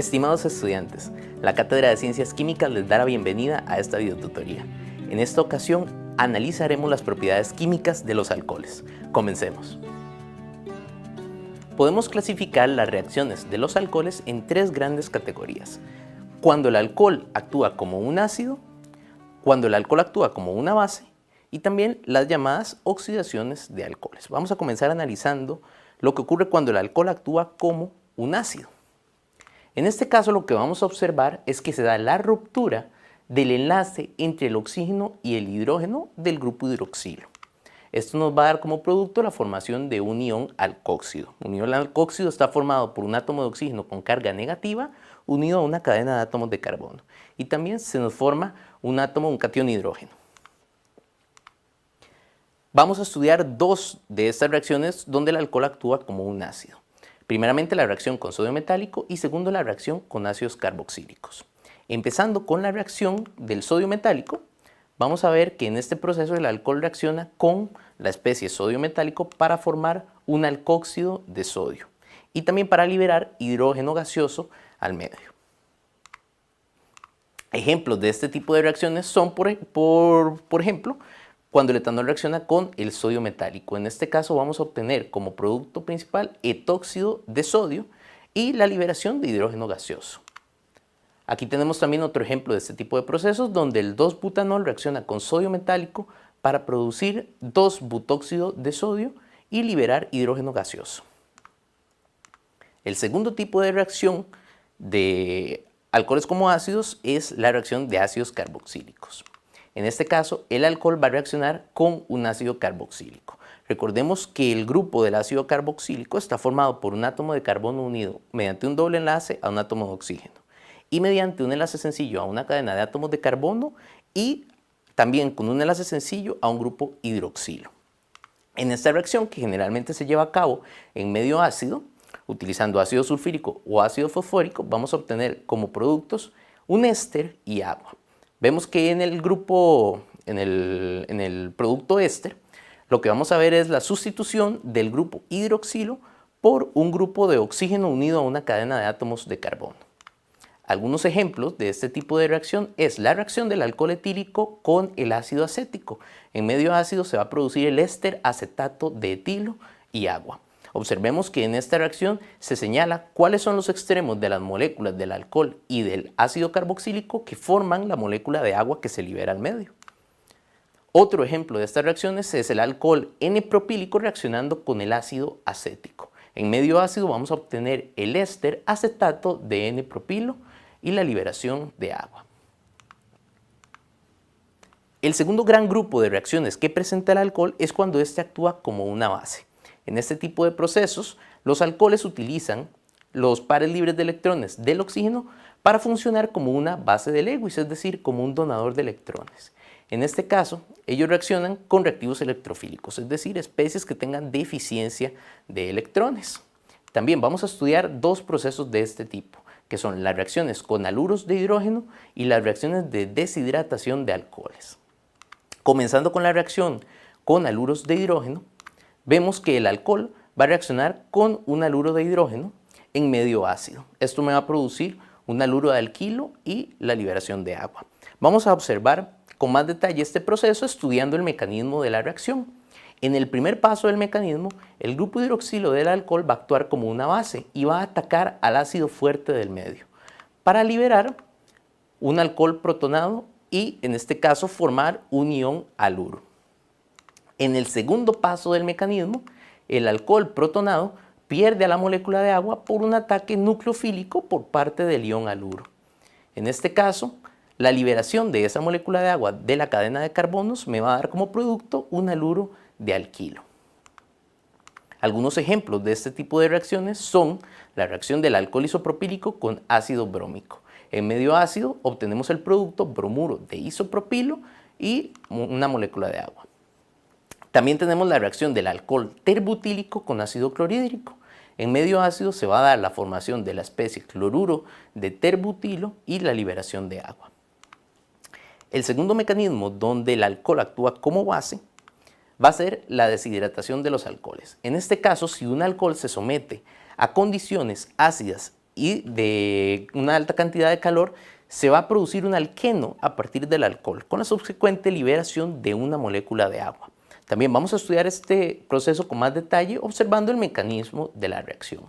Estimados estudiantes, la Cátedra de Ciencias Químicas les da la bienvenida a esta videotutoría. En esta ocasión analizaremos las propiedades químicas de los alcoholes. Comencemos. Podemos clasificar las reacciones de los alcoholes en tres grandes categorías. Cuando el alcohol actúa como un ácido, cuando el alcohol actúa como una base y también las llamadas oxidaciones de alcoholes. Vamos a comenzar analizando lo que ocurre cuando el alcohol actúa como un ácido. En este caso lo que vamos a observar es que se da la ruptura del enlace entre el oxígeno y el hidrógeno del grupo hidroxilo. Esto nos va a dar como producto la formación de un ion alcóxido. Un ion alcóxido está formado por un átomo de oxígeno con carga negativa unido a una cadena de átomos de carbono. Y también se nos forma un catión hidrógeno. Vamos a estudiar dos de estas reacciones donde el alcohol actúa como un ácido. Primeramente la reacción con sodio metálico y segundo la reacción con ácidos carboxílicos. Empezando con la reacción del sodio metálico, vamos a ver que en este proceso el alcohol reacciona con la especie sodio metálico para formar un alcóxido de sodio y también para liberar hidrógeno gaseoso al medio. Ejemplos de este tipo de reacciones son, por ejemplo, cuando el etanol reacciona con el sodio metálico. En este caso vamos a obtener como producto principal etóxido de sodio y la liberación de hidrógeno gaseoso. Aquí tenemos también otro ejemplo de este tipo de procesos donde el 2-butanol reacciona con sodio metálico para producir 2-butóxido de sodio y liberar hidrógeno gaseoso. El segundo tipo de reacción de alcoholes como ácidos es la reacción de ácidos carboxílicos. En este caso, el alcohol va a reaccionar con un ácido carboxílico. Recordemos que el grupo del ácido carboxílico está formado por un átomo de carbono unido mediante un doble enlace a un átomo de oxígeno y mediante un enlace sencillo a una cadena de átomos de carbono y también con un enlace sencillo a un grupo hidroxilo. En esta reacción, que generalmente se lleva a cabo en medio ácido, utilizando ácido sulfúrico o ácido fosfórico, vamos a obtener como productos un éster y agua. Vemos que en el producto éster, lo que vamos a ver es la sustitución del grupo hidroxilo por un grupo de oxígeno unido a una cadena de átomos de carbono. Algunos ejemplos de este tipo de reacción es la reacción del alcohol etílico con el ácido acético. En medio ácido se va a producir el éster acetato de etilo y agua. Observemos que en esta reacción se señala cuáles son los extremos de las moléculas del alcohol y del ácido carboxílico que forman la molécula de agua que se libera al medio. Otro ejemplo de estas reacciones es el alcohol N-propílico reaccionando con el ácido acético. En medio ácido vamos a obtener el éster acetato de N-propilo y la liberación de agua. El segundo gran grupo de reacciones que presenta el alcohol es cuando éste actúa como una base. En este tipo de procesos, los alcoholes utilizan los pares libres de electrones del oxígeno para funcionar como una base de Lewis, es decir, como un donador de electrones. En este caso, ellos reaccionan con reactivos electrofílicos, es decir, especies que tengan deficiencia de electrones. También vamos a estudiar dos procesos de este tipo, que son las reacciones con haluros de hidrógeno y las reacciones de deshidratación de alcoholes. Comenzando con la reacción con haluros de hidrógeno, vemos que el alcohol va a reaccionar con un haluro de hidrógeno en medio ácido. Esto me va a producir un haluro de alquilo y la liberación de agua. Vamos a observar con más detalle este proceso estudiando el mecanismo de la reacción. En el primer paso del mecanismo, el grupo hidroxilo del alcohol va a actuar como una base y va a atacar al ácido fuerte del medio para liberar un alcohol protonado y en este caso formar un ion haluro. En el segundo paso del mecanismo, el alcohol protonado pierde a la molécula de agua por un ataque nucleofílico por parte del ion haluro. En este caso, la liberación de esa molécula de agua de la cadena de carbonos me va a dar como producto un haluro de alquilo. Algunos ejemplos de este tipo de reacciones son la reacción del alcohol isopropílico con ácido brómico. En medio ácido obtenemos el producto bromuro de isopropilo y una molécula de agua. También tenemos la reacción del alcohol terbutílico con ácido clorhídrico. En medio ácido se va a dar la formación de la especie cloruro de terbutilo y la liberación de agua. El segundo mecanismo donde el alcohol actúa como base va a ser la deshidratación de los alcoholes. En este caso, si un alcohol se somete a condiciones ácidas y de una alta cantidad de calor, se va a producir un alqueno a partir del alcohol, con la subsecuente liberación de una molécula de agua. También vamos a estudiar este proceso con más detalle observando el mecanismo de la reacción.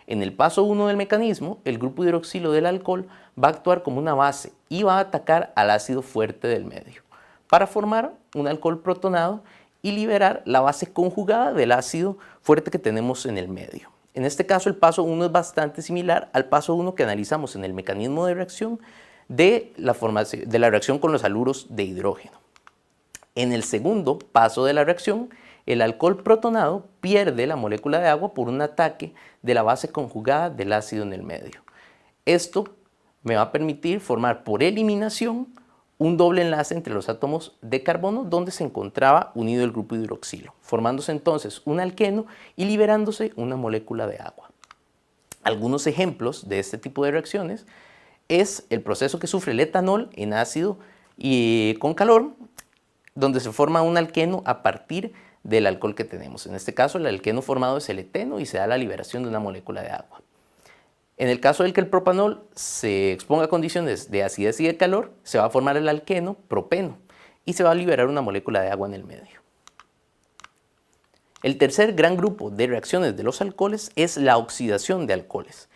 En el paso 1 del mecanismo, el grupo hidroxilo del alcohol va a actuar como una base y va a atacar al ácido fuerte del medio para formar un alcohol protonado y liberar la base conjugada del ácido fuerte que tenemos en el medio. En este caso, el paso 1 es bastante similar al paso 1 que analizamos en el mecanismo de reacción de la reacción con los haluros de hidrógeno. En el segundo paso de la reacción, el alcohol protonado pierde la molécula de agua por un ataque de la base conjugada del ácido en el medio. Esto me va a permitir formar por eliminación un doble enlace entre los átomos de carbono donde se encontraba unido el grupo hidroxilo, formándose entonces un alqueno y liberándose una molécula de agua. Algunos ejemplos de este tipo de reacciones es el proceso que sufre el etanol en ácido y con calor, donde se forma un alqueno a partir del alcohol que tenemos. En este caso, el alqueno formado es el eteno y se da la liberación de una molécula de agua. En el caso del que el propanol se exponga a condiciones de acidez y de calor, se va a formar el alqueno propeno y se va a liberar una molécula de agua en el medio. El tercer gran grupo de reacciones de los alcoholes es la oxidación de alcoholes.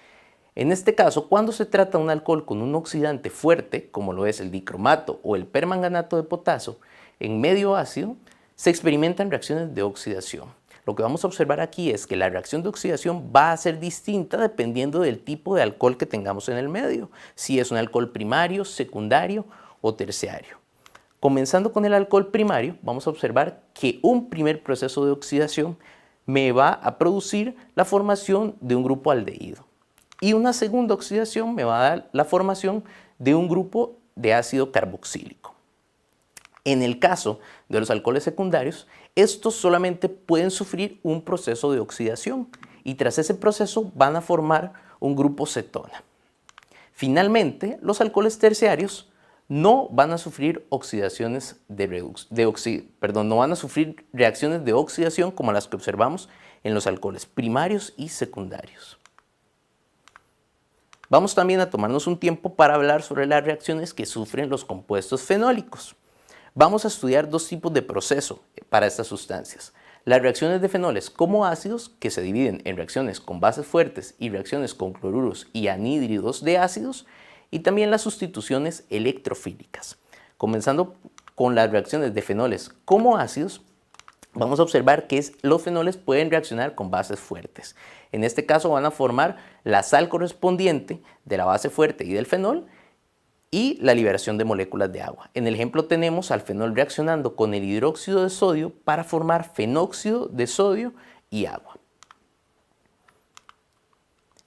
En este caso, cuando se trata de un alcohol con un oxidante fuerte, como lo es el dicromato o el permanganato de potasio, en medio ácido, se experimentan reacciones de oxidación. Lo que vamos a observar aquí es que la reacción de oxidación va a ser distinta dependiendo del tipo de alcohol que tengamos en el medio, si es un alcohol primario, secundario o terciario. Comenzando con el alcohol primario, vamos a observar que un primer proceso de oxidación me va a producir la formación de un grupo aldehído y una segunda oxidación me va a dar la formación de un grupo de ácido carboxílico. En el caso de los alcoholes secundarios, estos solamente pueden sufrir un proceso de oxidación y tras ese proceso van a formar un grupo cetona. Finalmente, los alcoholes terciarios no van a sufrir no van a sufrir reacciones de oxidación como las que observamos en los alcoholes primarios y secundarios. Vamos también a tomarnos un tiempo para hablar sobre las reacciones que sufren los compuestos fenólicos. Vamos a estudiar dos tipos de proceso para estas sustancias. Las reacciones de fenoles como ácidos, que se dividen en reacciones con bases fuertes y reacciones con cloruros y anhídridos de ácidos, y también las sustituciones electrofílicas. Comenzando con las reacciones de fenoles como ácidos, vamos a observar que los fenoles pueden reaccionar con bases fuertes. En este caso van a formar la sal correspondiente de la base fuerte y del fenol y la liberación de moléculas de agua. En el ejemplo tenemos al fenol reaccionando con el hidróxido de sodio para formar fenóxido de sodio y agua.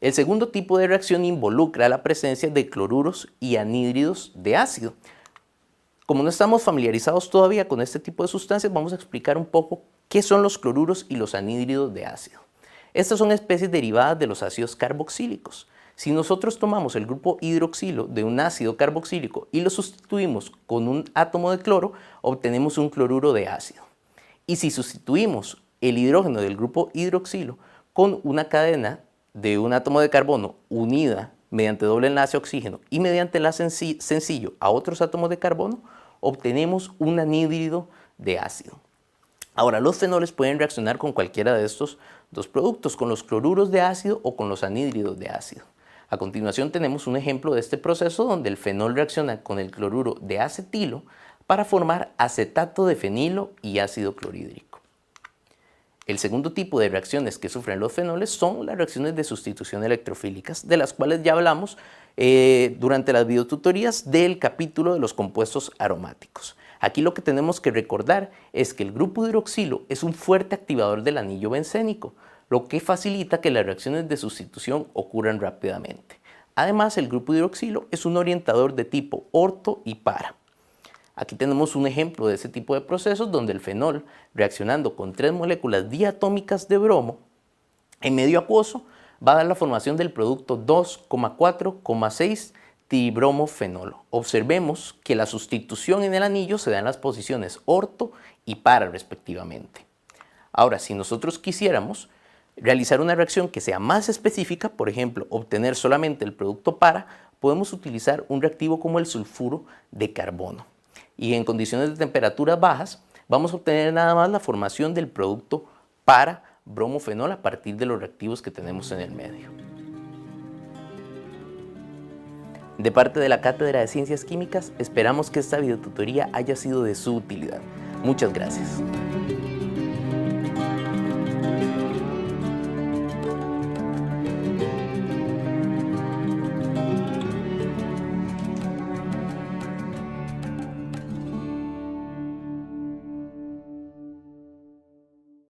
El segundo tipo de reacción involucra la presencia de cloruros y anhídridos de ácido. Como no estamos familiarizados todavía con este tipo de sustancias, vamos a explicar un poco qué son los cloruros y los anhídridos de ácido. Estas son especies derivadas de los ácidos carboxílicos. Si nosotros tomamos el grupo hidroxilo de un ácido carboxílico y lo sustituimos con un átomo de cloro, obtenemos un cloruro de ácido. Y si sustituimos el hidrógeno del grupo hidroxilo con una cadena de un átomo de carbono unida mediante doble enlace a oxígeno y mediante enlace sencillo a otros átomos de carbono, obtenemos un anhídrido de ácido. Ahora, los fenoles pueden reaccionar con cualquiera de estos dos productos, con los cloruros de ácido o con los anhídridos de ácido. A continuación tenemos un ejemplo de este proceso donde el fenol reacciona con el cloruro de acetilo para formar acetato de fenilo y ácido clorhídrico. El segundo tipo de reacciones que sufren los fenoles son las reacciones de sustitución electrofílicas, de las cuales ya hablamos durante las videotutorías del capítulo de los compuestos aromáticos. Aquí lo que tenemos que recordar es que el grupo hidroxilo es un fuerte activador del anillo bencénico, lo que facilita que las reacciones de sustitución ocurran rápidamente. Además, el grupo hidroxilo es un orientador de tipo orto y para. Aquí tenemos un ejemplo de ese tipo de procesos donde el fenol, reaccionando con 3 moléculas diatómicas de bromo en medio acuoso, va a dar la formación del producto 2,4,6 dibromofenolo. Observemos que la sustitución en el anillo se da en las posiciones orto y para respectivamente. Ahora, si nosotros quisiéramos realizar una reacción que sea más específica, por ejemplo, obtener solamente el producto para, podemos utilizar un reactivo como el sulfuro de carbono. Y en condiciones de temperaturas bajas, vamos a obtener nada más la formación del producto para bromofenol a partir de los reactivos que tenemos en el medio. De parte de la Cátedra de Ciencias Químicas, esperamos que esta videotutoría haya sido de su utilidad. Muchas gracias.